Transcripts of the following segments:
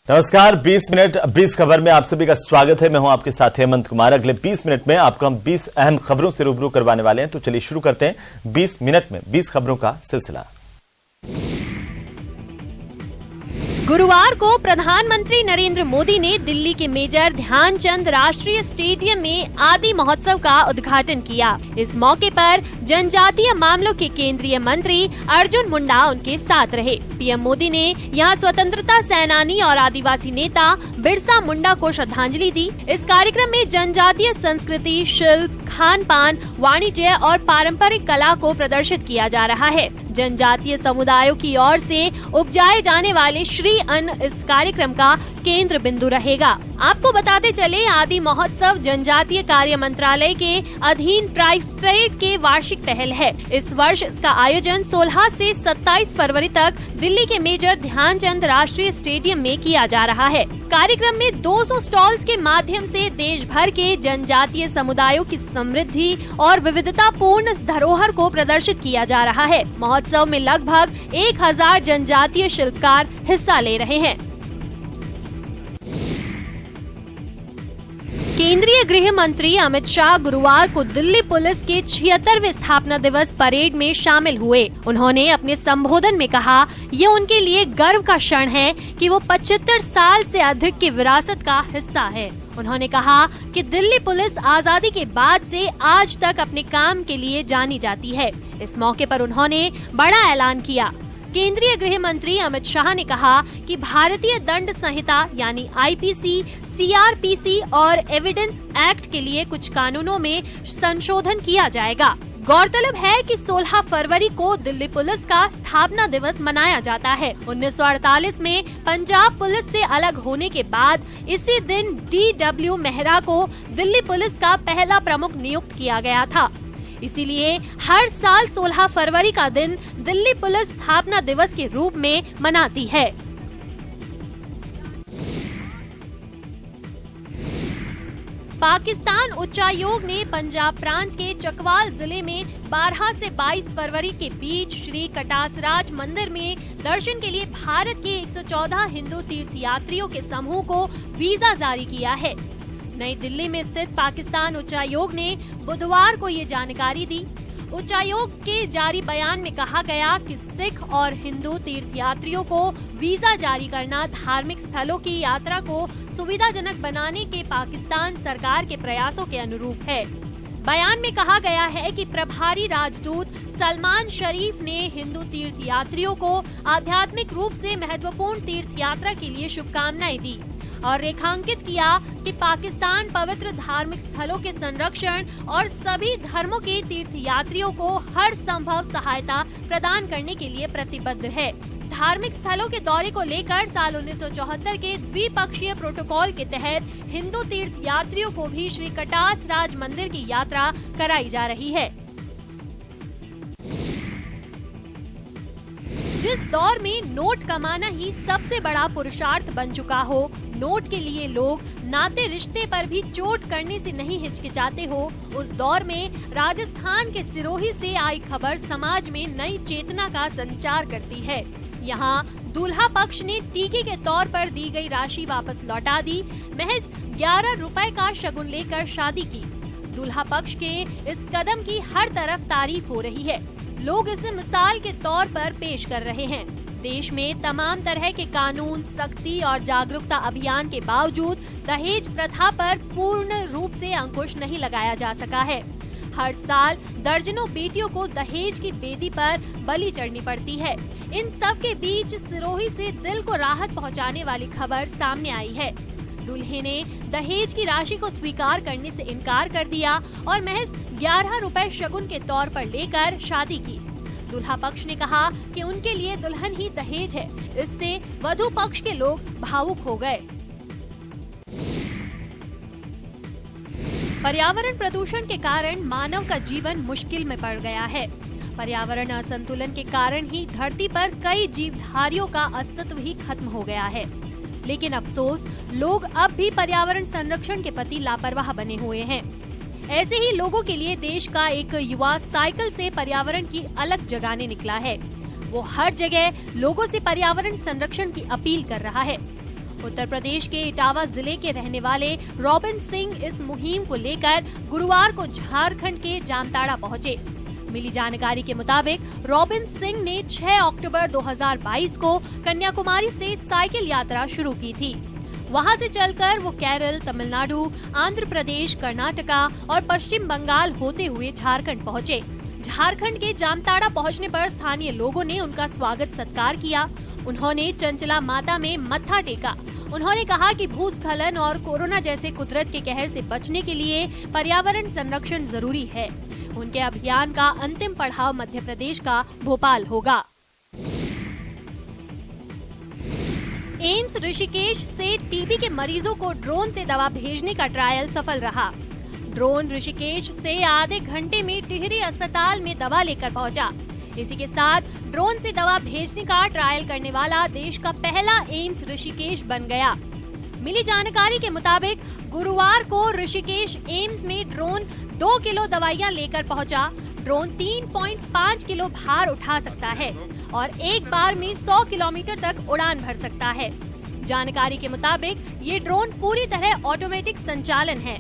नमस्कार। 20 मिनट 20 खबर में आप सभी का स्वागत है। मैं हूं आपके साथ हेमंत कुमार। अगले 20 मिनट में आपको हम 20 अहम खबरों से रूबरू करवाने वाले हैं। तो चलिए शुरू करते हैं 20 मिनट में 20 खबरों का सिलसिला। गुरुवार को प्रधानमंत्री नरेंद्र मोदी ने दिल्ली के मेजर ध्यानचंद राष्ट्रीय स्टेडियम में आदि महोत्सव का उद्घाटन किया। इस मौके पर जनजातीय मामलों के केंद्रीय मंत्री अर्जुन मुंडा उनके साथ रहे। पीएम मोदी ने यहां स्वतंत्रता सेनानी और आदिवासी नेता बिरसा मुंडा को श्रद्धांजलि दी। इस कार्यक्रम में जनजातीय संस्कृति, शिल्प, खान पान, वाणिज्य और पारंपरिक कला को प्रदर्शित किया जा रहा है। जनजातीय समुदायों की ओर से उपजाए जाने वाले श्री अन्न इस कार्यक्रम का केंद्र बिंदु रहेगा। आपको बताते चले, आदि महोत्सव जनजातीय कार्य मंत्रालय के अधीन ट्राइफेड के वार्षिक पहल है। इस वर्ष इसका आयोजन 16 से 27 फरवरी तक दिल्ली के मेजर ध्यानचंद राष्ट्रीय स्टेडियम में किया जा रहा है। कार्यक्रम में 200 स्टॉल्स के माध्यम से देश भर के जनजातीय समुदायों की समृद्धि और विविधतापूर्ण धरोहर को प्रदर्शित किया जा रहा है। महोत्सव में लगभग 1000 जनजातीय शिल्पकार हिस्सा ले रहे हैं। केंद्रीय गृह मंत्री अमित शाह गुरुवार को दिल्ली पुलिस के 76वें स्थापना दिवस परेड में शामिल हुए। उन्होंने अपने संबोधन में कहा, ये उनके लिए गर्व का क्षण है कि वो 75 साल से अधिक की विरासत का हिस्सा है। उन्होंने कहा कि दिल्ली पुलिस आजादी के बाद से आज तक अपने काम के लिए जानी जाती है। इस मौके पर उन्होंने बड़ा ऐलान किया। केंद्रीय गृह मंत्री अमित शाह ने कहा कि भारतीय दंड संहिता यानी आईपीसी, सीआरपीसी और एविडेंस एक्ट के लिए कुछ कानूनों में संशोधन किया जाएगा। गौरतलब है कि 16 फरवरी को दिल्ली पुलिस का स्थापना दिवस मनाया जाता है। 1948 में पंजाब पुलिस से अलग होने के बाद इसी दिन DW मेहरा को दिल्ली पुलिस का पहला प्रमुख नियुक्त किया गया था। इसीलिए हर साल 16 फरवरी का दिन दिल्ली पुलिस स्थापना दिवस के रूप में मनाती है। पाकिस्तान उच्चायोग ने पंजाब प्रांत के चकवाल जिले में 12 से 22 फरवरी के बीच श्री कटासराज मंदिर में दर्शन के लिए भारत के 114 हिंदू तीर्थयात्रियों के समूह को वीजा जारी किया है। नई दिल्ली में स्थित पाकिस्तान उच्चायोग ने बुधवार को ये जानकारी दी। उच्चायोग के जारी बयान में कहा गया कि सिख और हिंदू तीर्थयात्रियों को वीजा जारी करना धार्मिक स्थलों की यात्रा को सुविधाजनक बनाने के पाकिस्तान सरकार के प्रयासों के अनुरूप है। बयान में कहा गया है कि प्रभारी राजदूत सलमान शरीफ ने हिंदू तीर्थयात्रियों को आध्यात्मिक रूप से महत्वपूर्ण तीर्थ यात्रा के लिए शुभकामनाएं दी और रेखांकित किया कि पाकिस्तान पवित्र धार्मिक स्थलों के संरक्षण और सभी धर्मों के तीर्थयात्रियों को हर संभव सहायता प्रदान करने के लिए प्रतिबद्ध है। धार्मिक स्थलों के दौरे को लेकर साल 1974 के द्विपक्षीय प्रोटोकॉल के तहत हिंदू तीर्थयात्रियों को भी श्री कटासराज मंदिर की यात्रा कराई जा रही है। जिस दौर में नोट कमाना ही सबसे बड़ा पुरुषार्थ बन चुका हो, नोट के लिए लोग नाते रिश्ते पर भी चोट करने से नहीं हिचकिचाते हो, उस दौर में राजस्थान के सिरोही से आई खबर समाज में नई चेतना का संचार करती है। यहाँ दूल्हा पक्ष ने टीके के तौर पर दी गई राशि वापस लौटा दी। महज 11 रुपए का शगुन लेकर शादी की। दूल्हा पक्ष के इस कदम की हर तरफ तारीफ हो रही है। लोग इसे मिसाल के तौर पर पेश कर रहे हैं। देश में तमाम तरह के कानून, सख्ती और जागरूकता अभियान के बावजूद दहेज प्रथा पर पूर्ण रूप से अंकुश नहीं लगाया जा सका है। हर साल दर्जनों बेटियों को दहेज की बेदी पर बलि चढ़नी पड़ती है। इन सब के बीच सिरोही से दिल को राहत पहुंचाने वाली खबर सामने आई है। दूल्हे ने दहेज की राशि को स्वीकार करने से इनकार कर दिया और महज 11 रुपए शगुन के तौर पर लेकर शादी की। दूल्हा पक्ष ने कहा कि उनके लिए दुल्हन ही दहेज है। इससे वधू पक्ष के लोग भावुक हो गए। पर्यावरण प्रदूषण के कारण मानव का जीवन मुश्किल में पड़ गया है। पर्यावरण असंतुलन के कारण ही धरती पर कई जीवधारियों का अस्तित्व ही खत्म हो गया है। लेकिन अफसोस, लोग अब भी पर्यावरण संरक्षण के प्रति लापरवाह बने हुए हैं। ऐसे ही लोगों के लिए देश का एक युवा साइकिल से पर्यावरण की अलग जगाने निकला है। वो हर जगह लोगों से पर्यावरण संरक्षण की अपील कर रहा है। उत्तर प्रदेश के इटावा जिले के रहने वाले रॉबिन सिंह इस मुहिम को लेकर गुरुवार को झारखंड के जामताड़ा पहुंचे। मिली जानकारी के मुताबिक रॉबिन सिंह ने 6 अक्टूबर 2022 को कन्याकुमारी से साइकिल यात्रा शुरू की थी। वहां से चलकर वो केरल, तमिलनाडु, आंध्र प्रदेश, कर्नाटका और पश्चिम बंगाल होते हुए झारखंड पहुंचे। झारखंड के जामताड़ा पहुंचने पर स्थानीय लोगों ने उनका स्वागत सत्कार किया। उन्होंने चंचला माता में मत्था टेका। उन्होंने कहा कि भूस्खलन और कोरोना जैसे कुदरत के कहर से बचने के लिए पर्यावरण संरक्षण जरूरी है। उनके अभियान का अंतिम पड़ाव मध्य प्रदेश का भोपाल होगा। एम्स ऋषिकेश से टीबी के मरीजों को ड्रोन से दवा भेजने का ट्रायल सफल रहा। ड्रोन ऋषिकेश से आधे घंटे में टिहरी अस्पताल में दवा लेकर पहुंचा। इसी के साथ ड्रोन से दवा भेजने का ट्रायल करने वाला देश का पहला एम्स ऋषिकेश बन गया। मिली जानकारी के मुताबिक गुरुवार को ऋषिकेश एम्स में ड्रोन 2 किलो दवाइयां लेकर पहुंचा। ड्रोन 3.5 किलो भार उठा सकता है और एक बार में 100 किलोमीटर तक उड़ान भर सकता है। जानकारी के मुताबिक ये ड्रोन पूरी तरह ऑटोमेटिक संचालन है।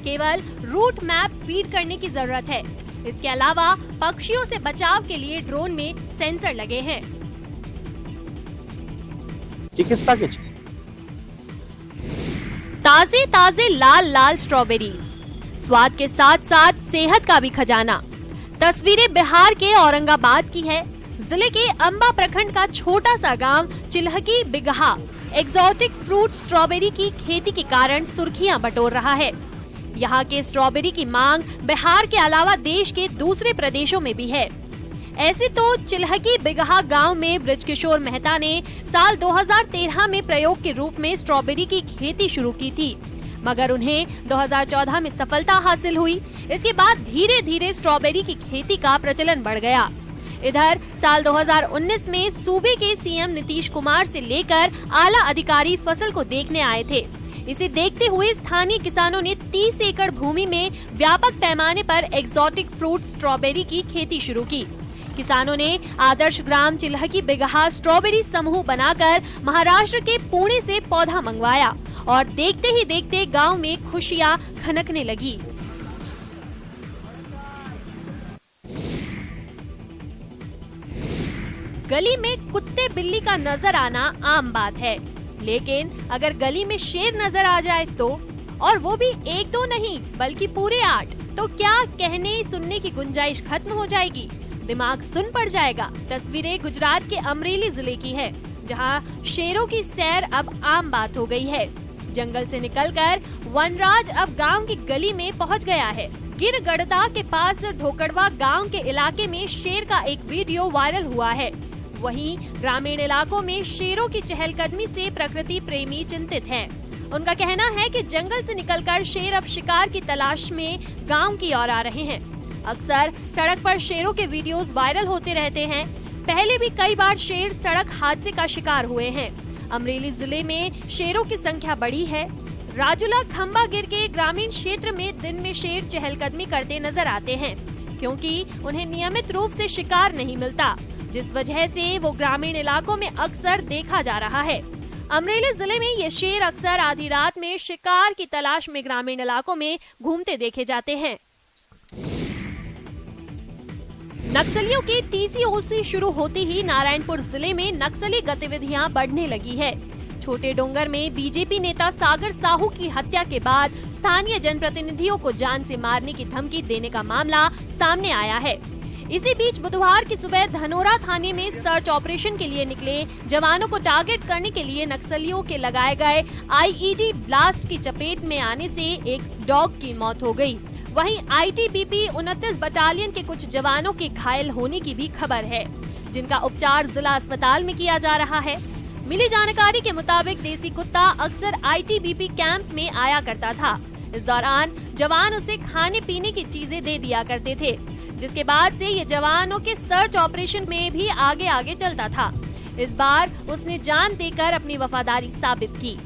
केवल रूट मैप फीड करने की जरूरत है। इसके अलावा पक्षियों से बचाव के लिए ड्रोन में सेंसर लगे हैं। चिकित्सा के ताजे ताजे लाल लाल स्ट्रॉबेरीज, स्वाद के साथ साथ सेहत का भी खजाना। तस्वीरें बिहार के औरंगाबाद की है। जिले के अंबा प्रखंड का छोटा सा गांव चिल्हकी बिगहा एक्सोटिक फ्रूट स्ट्रॉबेरी की खेती के कारण सुर्खियां बटोर रहा है। यहाँ के स्ट्रॉबेरी की मांग बिहार के अलावा देश के दूसरे प्रदेशों में भी है। ऐसे तो चिल्हकी बिगहा गांव में ब्रजकिशोर मेहता ने साल 2013 में प्रयोग के रूप में स्ट्रॉबेरी की खेती शुरू की थी, मगर उन्हें 2014 में सफलता हासिल हुई। इसके बाद धीरे धीरे स्ट्रॉबेरी की खेती का प्रचलन बढ़ गया। इधर साल 2019 में सूबे के सीएम नीतीश कुमार से लेकर आला अधिकारी फसल को देखने आए थे। इसे देखते हुए स्थानीय किसानों ने 30 एकड़ भूमि में व्यापक पैमाने पर एक्सोटिक फ्रूट स्ट्रॉबेरी की खेती शुरू की। किसानों ने आदर्श ग्राम चिल्हकी बिगहा स्ट्रॉबेरी समूह बनाकर महाराष्ट्र के पुणे से पौधा मंगवाया और देखते ही देखते गांव में खुशियां खनकने लगी। गली में कुत्ते बिल्ली का नजर आना आम बात है, लेकिन अगर गली में शेर नजर आ जाए तो, और वो भी 1-2 नहीं बल्कि पूरे 8, तो क्या कहने सुनने की गुंजाइश खत्म हो जाएगी? दिमाग सुन पड़ जाएगा। तस्वीरें गुजरात के अमरेली जिले की है, जहां शेरों की सैर अब आम बात हो गई है। जंगल से निकलकर वनराज अब गांव की गली में पहुंच गया है। गिरगढ़दा के पास ढोकड़वा गांव के इलाके में शेर का एक वीडियो वायरल हुआ है। वहीं ग्रामीण इलाकों में शेरों की चहलकदमी से प्रकृति प्रेमी चिंतित हैं। उनका कहना है कि जंगल से निकलकर शेर अब शिकार की तलाश में गांव की ओर आ रहे हैं। अक्सर सड़क पर शेरों के वीडियोस वायरल होते रहते हैं। पहले भी कई बार शेर सड़क हादसे का शिकार हुए हैं। अमरेली जिले में शेरों की संख्या बढ़ी है। राजुला खंबागिर के ग्रामीण क्षेत्र में दिन में शेर चहलकदमी करते नजर आते हैं, क्योंकि उन्हें नियमित रूप से शिकार नहीं मिलता, जिस वजह से वो ग्रामीण इलाकों में अक्सर देखा जा रहा है। अमरेली जिले में ये शेर अक्सर आधी रात में शिकार की तलाश में ग्रामीण इलाकों में घूमते देखे जाते हैं। नक्सलियों की टीसीओसी शुरू होते ही नारायणपुर जिले में नक्सली गतिविधियां बढ़ने लगी है। छोटे डोंगर में बीजेपी नेता सागर साहू की हत्या के बाद स्थानीय जनप्रतिनिधियों को जान से मारने की धमकी देने का मामला सामने आया है। इसी बीच बुधवार की सुबह धनोरा थाने में सर्च ऑपरेशन के लिए निकले जवानों को टारगेट करने के लिए नक्सलियों के लगाए गए आईईडी ब्लास्ट की चपेट में आने से एक डॉग की मौत हो गई। वहीं आईटीबीपी 29 बटालियन के कुछ जवानों के घायल होने की भी खबर है, जिनका उपचार जिला अस्पताल में किया जा रहा है। मिली जानकारी के मुताबिक देसी कुत्ता अक्सर आईटीबीपी कैंप में आया करता था। इस दौरान जवान उसे खाने पीने की चीजें दे दिया करते थे, जिसके बाद से ये जवानों के सर्च ऑपरेशन में भी आगे आगे चलता था। इस बार उसने जान देकर अपनी वफादारी साबित की।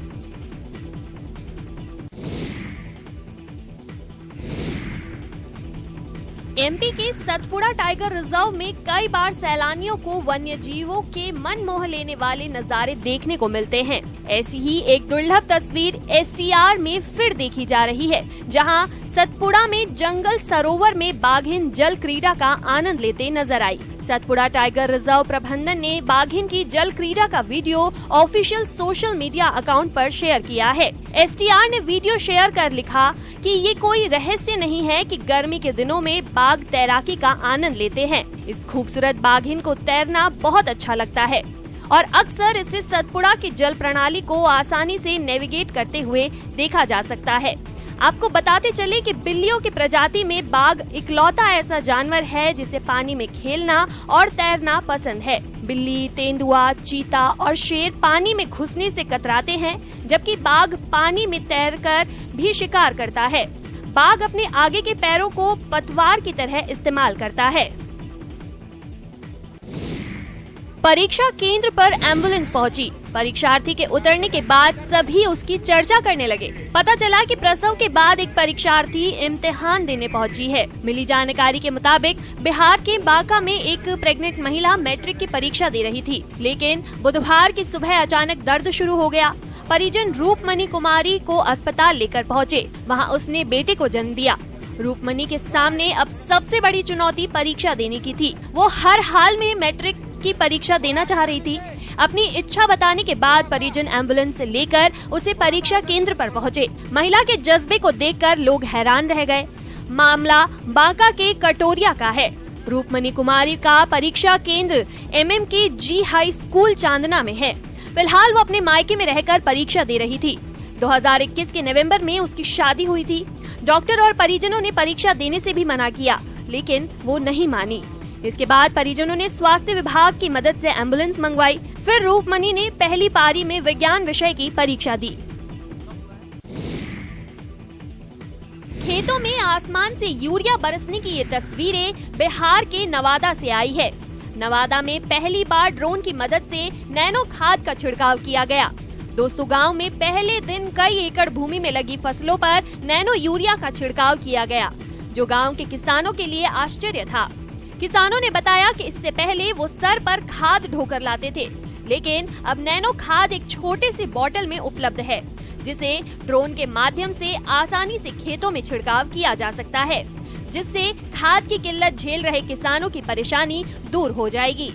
एमपी के सतपुड़ा टाइगर रिजर्व में कई बार सैलानियों को वन्य जीवों के मन मोह लेने वाले नजारे देखने को मिलते हैं। ऐसी ही एक दुर्लभ तस्वीर एसटीआर में फिर देखी जा रही है, जहां सतपुड़ा में जंगल सरोवर में बाघिन जल क्रीड़ा का आनंद लेते नजर आई। सतपुड़ा टाइगर रिजर्व प्रबंधन ने बाघिन की जल क्रीड़ा का video official social media account पर शेयर किया है। एसटीआर ने वीडियो शेयर कर लिखा कि ये कोई रहस्य नहीं है कि गर्मी के दिनों में बाघ तैराकी का आनंद लेते हैं। इस खूबसूरत बाघिन को तैरना बहुत अच्छा लगता है और अक्सर इसे सतपुड़ा की जल प्रणाली को आसानी से नेविगेट करते हुए देखा जा सकता है। आपको बताते चले कि बिल्लियों की प्रजाति में बाघ इकलौता ऐसा जानवर है जिसे पानी में खेलना और तैरना पसंद है। बिल्ली, तेंदुआ, चीता और शेर पानी में घुसने से कतराते हैं, जबकि बाघ पानी में तैरकर भी शिकार करता है। बाघ अपने आगे के पैरों को पतवार की तरह इस्तेमाल करता है। परीक्षा केंद्र पर एम्बुलेंस पहुंची। परीक्षार्थी के उतरने के बाद सभी उसकी चर्चा करने लगे। पता चला कि प्रसव के बाद एक परीक्षार्थी इम्तिहान देने पहुंची है। मिली जानकारी के मुताबिक बिहार के बांका में एक प्रेग्नेंट महिला मैट्रिक की परीक्षा दे रही थी, लेकिन बुधवार की सुबह अचानक दर्द शुरू हो गया। परिजन रूपमणि कुमारी को अस्पताल लेकर पहुँचे। वहाँ उसने बेटे को जन्म दिया। रूपमणि के सामने अब सबसे बड़ी चुनौती परीक्षा देने की थी। वो हर हाल में मैट्रिक की परीक्षा देना चाह रही थी। अपनी इच्छा बताने के बाद परिजन एम्बुलेंस से लेकर उसे परीक्षा केंद्र पर पहुंचे। महिला के जज्बे को देखकर लोग हैरान रह गए। मामला बांका के कटोरिया का है। रूपमणि कुमारी का परीक्षा केंद्र MMK G high school Chandna में है। फिलहाल वो अपने मायके में रहकर परीक्षा दे रही थी। 2021 के नवंबर में उसकी शादी हुई थी। डॉक्टर और परिजनों ने परीक्षा देने से भी मना किया, लेकिन वो नहीं मानी। इसके बाद परिजनों ने स्वास्थ्य विभाग की मदद से एम्बुलेंस मंगवाई। फिर रूपमणि ने पहली पारी में विज्ञान विषय की परीक्षा दी। खेतों में आसमान से यूरिया बरसने की ये तस्वीरें बिहार के नवादा से आई है। नवादा में पहली बार ड्रोन की मदद से नैनो खाद का छिड़काव किया गया। दोस्तों, गांव में पहले दिन कई एकड़ भूमि में लगी फसलों पर नैनो यूरिया का छिड़काव किया गया, जो गांव के किसानों के लिए आश्चर्य था। किसानों ने बताया कि इससे पहले वो सर पर खाद ढोकर लाते थे, लेकिन अब नैनो खाद एक छोटे सी बोतल में उपलब्ध है, जिसे ड्रोन के माध्यम से आसानी से खेतों में छिड़काव किया जा सकता है, जिससे खाद की किल्लत झेल रहे किसानों की परेशानी दूर हो जाएगी।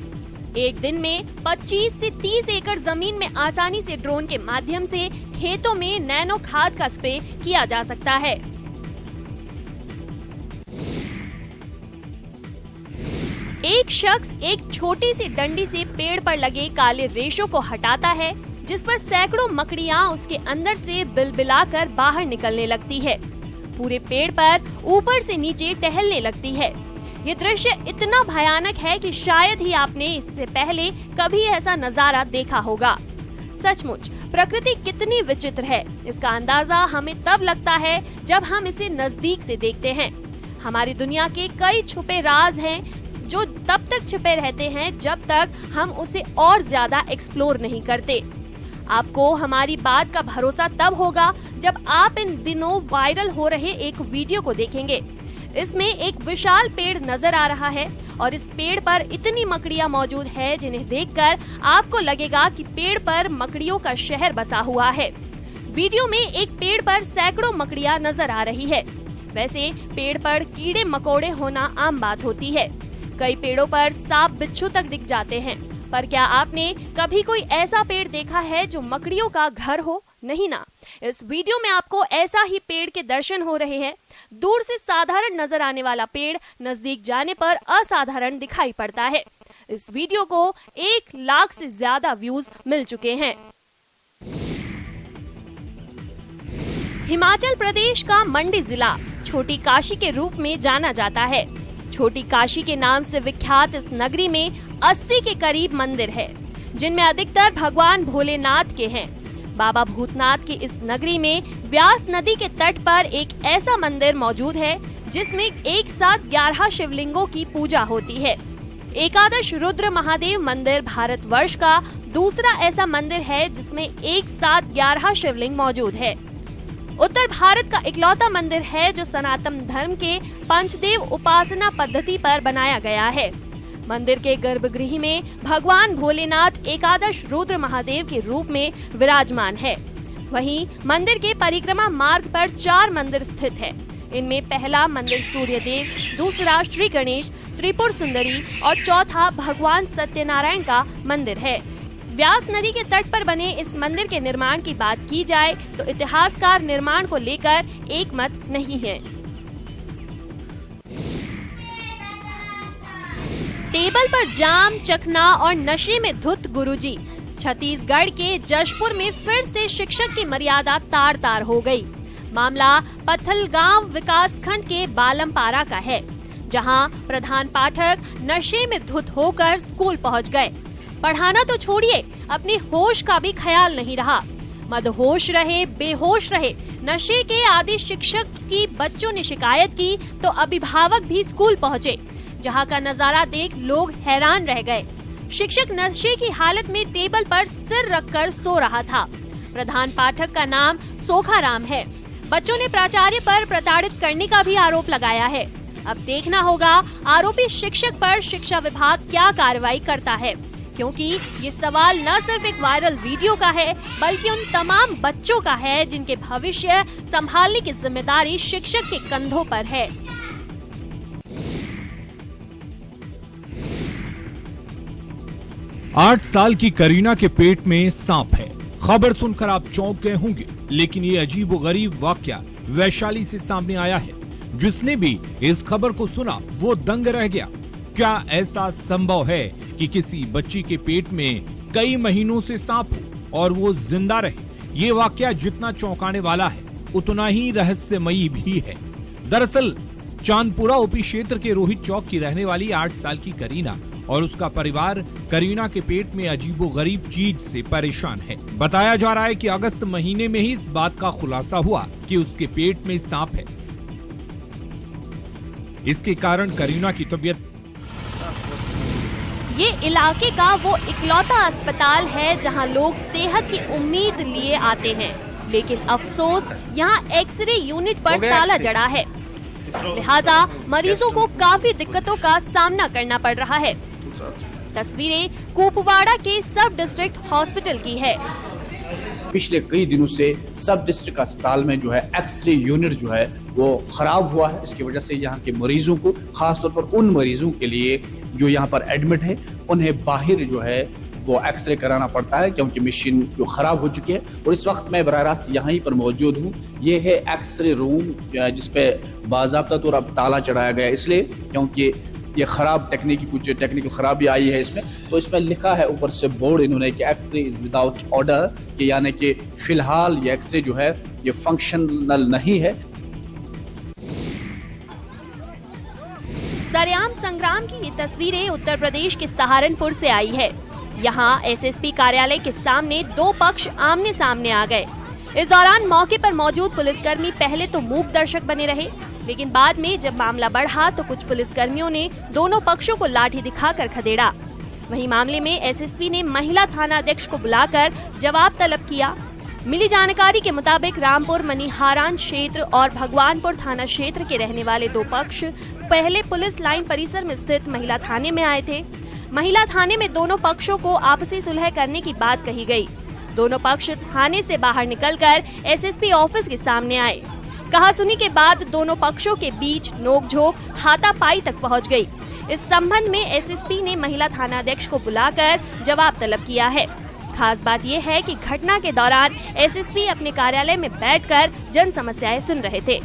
एक दिन में 25 से 30 एकड़ जमीन में आसानी से ड्रोन के माध्यम से खेतों में नैनो खाद का स्प्रे किया जा सकता है। एक शख्स एक छोटी सी डंडी से पेड़ पर लगे काले रेशों को हटाता है, जिस पर सैकड़ों मकड़ियां उसके अंदर से बिलबिलाकर बाहर निकलने लगती है। पूरे पेड़ पर ऊपर से नीचे टहलने लगती है। ये दृश्य इतना भयानक है कि शायद ही आपने इससे पहले कभी ऐसा नजारा देखा होगा। सचमुच प्रकृति कितनी विचित्र है, इसका अंदाजा हमें तब लगता है जब हम इसे नजदीक से देखते हैं। हमारी दुनिया के कई छुपे राज हैं जो तब तक छिपे रहते हैं जब तक हम उसे और ज्यादा एक्सप्लोर नहीं करते। आपको हमारी बात का भरोसा तब होगा जब आप इन दिनों वायरल हो रहे एक वीडियो को देखेंगे। इसमें एक विशाल पेड़ नजर आ रहा है और इस पेड़ पर इतनी मकड़ियां मौजूद है जिन्हें देखकर आपको लगेगा कि पेड़ पर मकड़ियों का शहर बसा हुआ है। वीडियो में एक पेड़ पर सैकड़ों मकड़ियां नजर आ रही है। वैसे पेड़ पर कीड़े मकोड़े होना आम बात होती है। कई पेड़ों पर सांप बिच्छू तक दिख जाते हैं, पर क्या आपने कभी कोई ऐसा पेड़ देखा है जो मकड़ियों का घर हो? नहीं ना। इस वीडियो में आपको ऐसा ही पेड़ के दर्शन हो रहे हैं। दूर से साधारण नजर आने वाला पेड़ नजदीक जाने पर असाधारण दिखाई पड़ता है। इस वीडियो को 1 लाख से ज्यादा व्यूज मिल चुके हैं। हिमाचल प्रदेश का मंडी जिला छोटी काशी के रूप में जाना जाता है। छोटी काशी के नाम से विख्यात इस नगरी में 80 के करीब मंदिर है, जिनमें अधिकतर भगवान भोलेनाथ के हैं। बाबा भूतनाथ की इस नगरी में व्यास नदी के तट पर एक ऐसा मंदिर मौजूद है जिसमें एक साथ 11 शिवलिंगों की पूजा होती है। एकादश रुद्र महादेव मंदिर भारतवर्ष का दूसरा ऐसा मंदिर है जिसमें एक साथ 11 शिवलिंग मौजूद है। उत्तर भारत का इकलौता मंदिर है जो सनातन धर्म के पंचदेव उपासना पद्धति पर बनाया गया है। मंदिर के गर्भगृह में भगवान भोलेनाथ एकादश रुद्र महादेव के रूप में विराजमान है। वहीं मंदिर के परिक्रमा मार्ग पर 4 मंदिर स्थित है। इनमें पहला मंदिर सूर्य देव, दूसरा श्री गणेश, त्रिपुर सुंदरी और चौथा भगवान सत्यनारायण का मंदिर है। व्यास नदी के तट पर बने इस मंदिर के निर्माण की बात की जाए तो इतिहासकार निर्माण को लेकर एक मत नहीं है। टेबल पर जाम, चखना और नशे में धुत गुरुजी। छत्तीसगढ़ के जशपुर में फिर से शिक्षक की मर्यादा तार तार हो गई। मामला पत्थलगांव विकासखंड के बालमपारा का है, जहां प्रधान पाठक नशे में धुत होकर स्कूल पहुंच गए। पढ़ाना तो छोड़िए, अपने होश का भी ख्याल नहीं रहा। मदहोश रहे, बेहोश रहे, नशे के आदि शिक्षक की बच्चों ने शिकायत की तो अभिभावक भी स्कूल पहुंचे, जहां का नजारा देख लोग हैरान रह गए। शिक्षक नशे की हालत में टेबल पर सिर रखकर सो रहा था। प्रधान पाठक का नाम सोखाराम है। बच्चों ने प्राचार्य पर प्रताड़ित करने का भी आरोप लगाया है। अब देखना होगा आरोपी शिक्षक पर शिक्षा विभाग क्या कार्रवाई करता है, क्योंकि ये सवाल न सिर्फ एक वायरल वीडियो का है बल्कि उन तमाम बच्चों का है जिनके भविष्य संभालने की जिम्मेदारी शिक्षक के कंधों पर है। आठ साल की करीना के पेट में सांप है। खबर सुनकर आप चौंक गए होंगे, लेकिन ये अजीबोगरीब वाकया वैशाली से सामने आया है। जिसने भी इस खबर को सुना वो दंग रह गया। क्या ऐसा संभव है कि किसी बच्ची के पेट में कई महीनों से सांप हो और वो जिंदा रहे? ये वाकया जितना चौंकाने वाला है उतना ही रहस्यमयी भी है। दरअसल चांदपुरा ओपी क्षेत्र के रोहित चौक की रहने वाली 8 साल की करीना और उसका परिवार करीना के पेट में अजीबोगरीब चीज से परेशान है। बताया जा रहा है कि अगस्त महीने में ही इस बात का खुलासा हुआ कि उसके पेट में सांप है। इसके कारण करीना की तबीयत। ये इलाके का वो इकलौता अस्पताल है जहां लोग सेहत की उम्मीद लिए आते हैं, लेकिन अफसोस यहाँ एक्सरे यूनिट पर ताला जड़ा है। लिहाजा मरीजों को काफी दिक्कतों का सामना करना पड़ रहा है। तस्वीरें कुपवाड़ा के सब डिस्ट्रिक्ट हॉस्पिटल की है। पिछले कई दिनों से सब डिस्ट्रिक्ट अस्पताल में जो है एक्सरे यूनिट जो है वो खराब हुआ है। इसकी वजह से यहाँ के मरीजों को, खासतौर पर उन मरीजों के लिए जो यहाँ पर एडमिट है, उन्हें बाहर जो है वो एक्सरे कराना पड़ता है क्योंकि मशीन जो खराब हो चुकी है। और इस वक्त मैं बराह रास्त यहीं पर मौजूद हूँ। ये है एक्सरे रूम जिसपे बाज़ाब्ता तौर पर ताला चढ़ाया गया, इसलिए क्योंकि ये खराब कुछ टेक्निकल खराबी आई है इसमें। तो इसमें लिखा है ऊपर से बोर्ड इन्होंने कि एक्सरे इज विदाउट ऑर्डर, कि यानी कि फिलहाल ये एक्सरे जो है ये फंक्शनल नहीं है। सरेआम संग्राम की ये तस्वीरें उत्तर प्रदेश के सहारनपुर से आई है। यहाँ एसएसपी कार्यालय के सामने 2 पक्ष आमने सामने आ गए। इस दौरान मौके पर मौजूद पुलिसकर्मी पहले तो मूक दर्शक बने रहे, लेकिन बाद में जब मामला बढ़ा तो कुछ पुलिसकर्मियों ने दोनों पक्षों को लाठी दिखाकर खदेड़ा। वहीं मामले में एसएसपी ने महिला थाना अध्यक्ष को बुलाकर जवाब तलब किया। मिली जानकारी के मुताबिक रामपुर मनीहारान क्षेत्र और भगवानपुर थाना क्षेत्र के रहने वाले 2 पक्ष पहले पुलिस लाइन परिसर में स्थित महिला थाने में आए थे। महिला थाने में दोनों पक्षों को आपसी सुलह करने की बात कही गई। दोनों पक्ष थाने से बाहर निकलकर एसएसपी ऑफिस के सामने आए। कहासुनी के बाद दोनों पक्षों के बीच नोकझोंक हाथापाई तक पहुंच गई। इस संबंध में एसएसपी ने महिला थाना अध्यक्ष को बुलाकर जवाब तलब किया है। खास बात यह है कि घटना के दौरान एसएसपी अपने कार्यालय में बैठकर जन समस्याएं सुन रहे थे।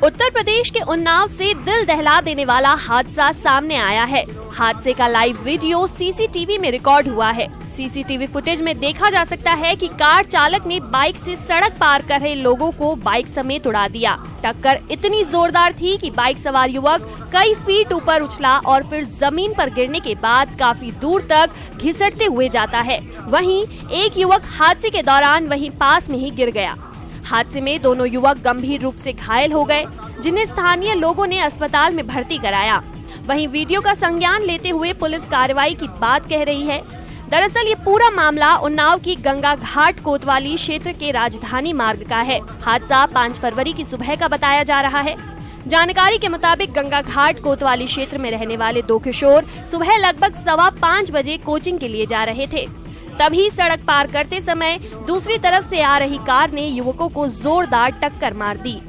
उत्तर प्रदेश के उन्नाव से दिल दहला देने वाला हादसा सामने आया है। हादसे का लाइव वीडियो सीसीटीवी में रिकॉर्ड हुआ है। सीसीटीवी फुटेज में देखा जा सकता है कि कार चालक ने बाइक से सड़क पार कर रहे लोगों को बाइक समेत उड़ा दिया। टक्कर इतनी जोरदार थी कि बाइक सवार युवक कई फीट ऊपर उछला और फिर जमीन पर गिरने के बाद काफी दूर तक घिसटते हुए जाता है। वहीं एक युवक हादसे के दौरान वहीं पास में ही गिर गया। हादसे में दोनों युवक गंभीर रूप से घायल हो गए, जिन्हें स्थानीय लोगों ने अस्पताल में भर्ती कराया। वहीं वीडियो का संज्ञान लेते हुए पुलिस कार्रवाई की बात कह रही है। दरअसल ये पूरा मामला उन्नाव की गंगा घाट कोतवाली क्षेत्र के राजधानी मार्ग का है। हादसा 5 फरवरी की सुबह का बताया जा रहा है। जानकारी के मुताबिक गंगा घाट कोतवाली क्षेत्र में रहने वाले 2 किशोर सुबह लगभग 5:15 बजे कोचिंग के लिए जा रहे थे। तभी सड़क पार करते समय दूसरी तरफ से आ रही कार ने युवकों को जोरदार टक्कर मार दी।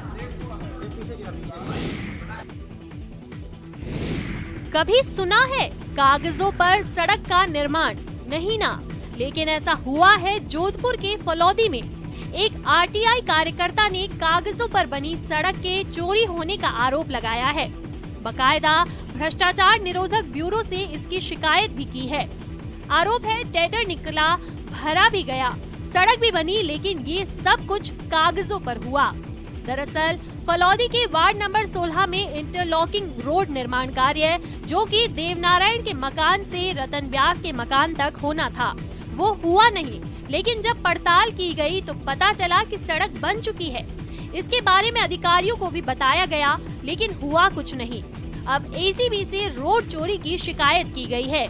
कभी सुना है कागजों पर सड़क का निर्माण? नहीं ना, लेकिन ऐसा हुआ है जोधपुर के फलौदी में। एक आरटीआई कार्यकर्ता ने कागजों पर बनी सड़क के चोरी होने का आरोप लगाया है। बकायदा भ्रष्टाचार निरोधक ब्यूरो से इसकी शिकायत भी की है। आरोप है टेंडर निकला, भरा भी गया, सड़क भी बनी, लेकिन ये सब कुछ कागजों पर हुआ। दरअसल फलौदी के वार्ड नंबर 16 में इंटरलॉकिंग रोड निर्माण कार्य, जो कि देवनारायण के मकान से रतन व्यास के मकान तक होना था, वो हुआ नहीं। लेकिन जब पड़ताल की गई तो पता चला कि सड़क बन चुकी है। इसके बारे में अधिकारियों को भी बताया गया, लेकिन हुआ कुछ नहीं। अब एसीबी से रोड चोरी की शिकायत की गई है।